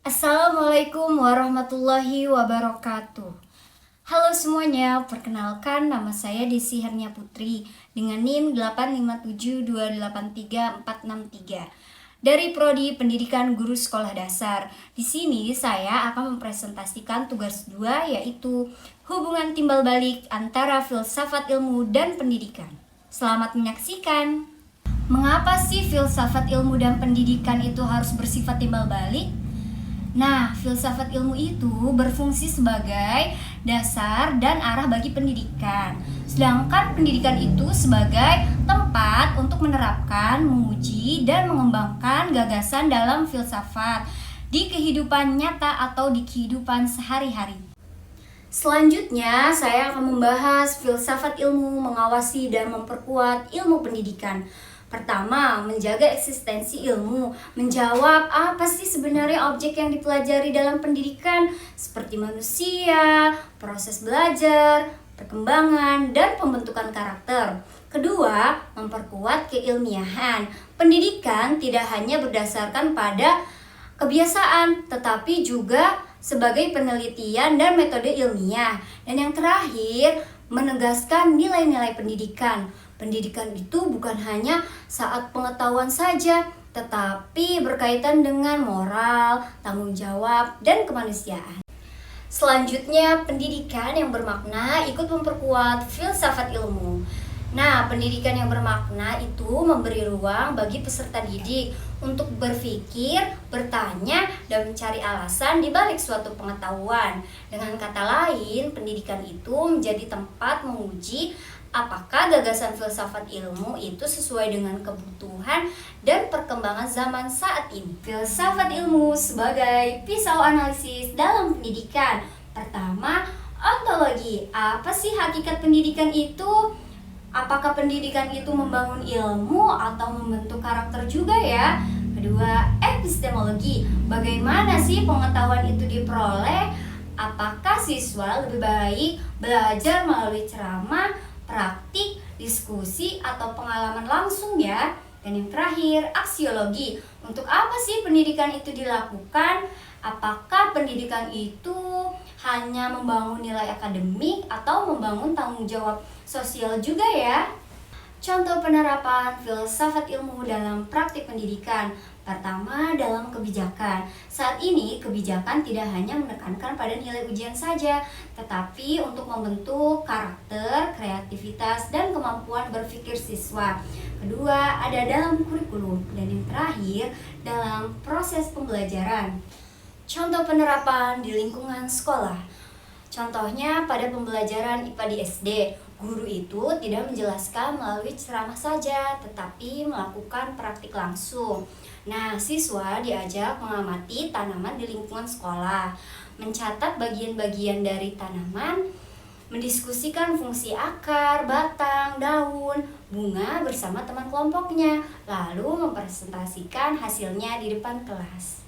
Assalamualaikum warahmatullahi wabarakatuh. Halo semuanya, perkenalkan nama saya Desi Hernia Putri dengan NIM 857283463 dari Prodi Pendidikan Guru Sekolah Dasar. Di sini saya akan mempresentasikan tugas 2 yaitu hubungan timbal balik antara filsafat ilmu dan pendidikan. Selamat menyaksikan. Mengapa sih filsafat ilmu dan pendidikan itu harus bersifat timbal balik? Nah, filsafat ilmu itu berfungsi sebagai dasar dan arah bagi pendidikan. Sedangkan pendidikan itu sebagai tempat untuk menerapkan, menguji, dan mengembangkan gagasan dalam filsafat di kehidupan nyata atau di kehidupan sehari-hari. Selanjutnya, saya akan membahas filsafat ilmu mengawasi dan memperkuat ilmu pendidikan. Pertama, menjaga eksistensi ilmu, menjawab apa sih sebenarnya objek yang dipelajari dalam pendidikan, seperti manusia, proses belajar, perkembangan, dan pembentukan karakter. Kedua, memperkuat keilmiahan. Pendidikan tidak hanya berdasarkan pada kebiasaan, tetapi juga sebagai penelitian dan metode ilmiah. Dan yang terakhir, menegaskan nilai-nilai pendidikan. Pendidikan itu bukan hanya saat pengetahuan saja, tetapi berkaitan dengan moral, tanggung jawab, dan kemanusiaan. Selanjutnya, pendidikan yang bermakna ikut memperkuat filsafat ilmu. Nah, pendidikan yang bermakna itu memberi ruang bagi peserta didik untuk berpikir, bertanya, dan mencari alasan di balik suatu pengetahuan. Dengan kata lain, pendidikan itu menjadi tempat menguji apakah gagasan filsafat ilmu itu sesuai dengan kebutuhan dan perkembangan zaman saat ini. Filsafat ilmu sebagai pisau analisis dalam pendidikan. Pertama, ontologi. Apa sih hakikat pendidikan itu? Apakah pendidikan itu membangun ilmu atau membentuk karakter juga ya? Kedua, epistemologi. Bagaimana sih pengetahuan itu diperoleh? Apakah siswa lebih baik belajar melalui ceramah, praktik, diskusi, atau pengalaman langsung ya? Dan yang terakhir, aksiologi. Untuk apa sih pendidikan itu dilakukan? Apakah pendidikan itu hanya membangun nilai akademik atau membangun tanggung jawab sosial juga ya? Contoh penerapan filsafat ilmu dalam praktik pendidikan. Pertama, dalam kebijakan. Saat ini, kebijakan tidak hanya menekankan pada nilai ujian saja, tetapi untuk membentuk karakter, kreativitas, dan kemampuan berpikir siswa. Kedua, ada dalam kurikulum. Dan yang terakhir, dalam proses pembelajaran. Contoh penerapan di lingkungan sekolah. Contohnya pada pembelajaran IPA di SD, guru itu tidak menjelaskan melalui ceramah saja, tetapi melakukan praktik langsung. Nah, siswa diajak mengamati tanaman di lingkungan sekolah, mencatat bagian-bagian dari tanaman, mendiskusikan fungsi akar, batang, daun, bunga bersama teman kelompoknya, lalu mempresentasikan hasilnya di depan kelas.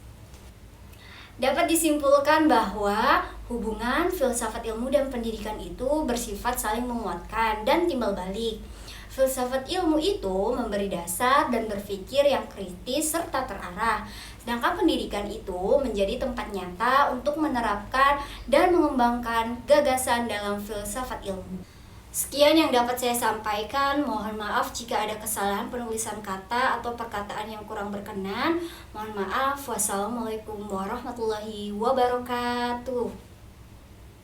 Dapat disimpulkan bahwa hubungan filsafat ilmu dan pendidikan itu bersifat saling menguatkan dan timbal balik. Filsafat ilmu itu memberi dasar dan berpikir yang kritis serta terarah. Sedangkan pendidikan itu menjadi tempat nyata untuk menerapkan dan mengembangkan gagasan dalam filsafat ilmu. Sekian yang dapat saya sampaikan. Mohon maaf jika ada kesalahan penulisan kata atau perkataan yang kurang berkenan. Mohon maaf. Wassalamualaikum warahmatullahi wabarakatuh.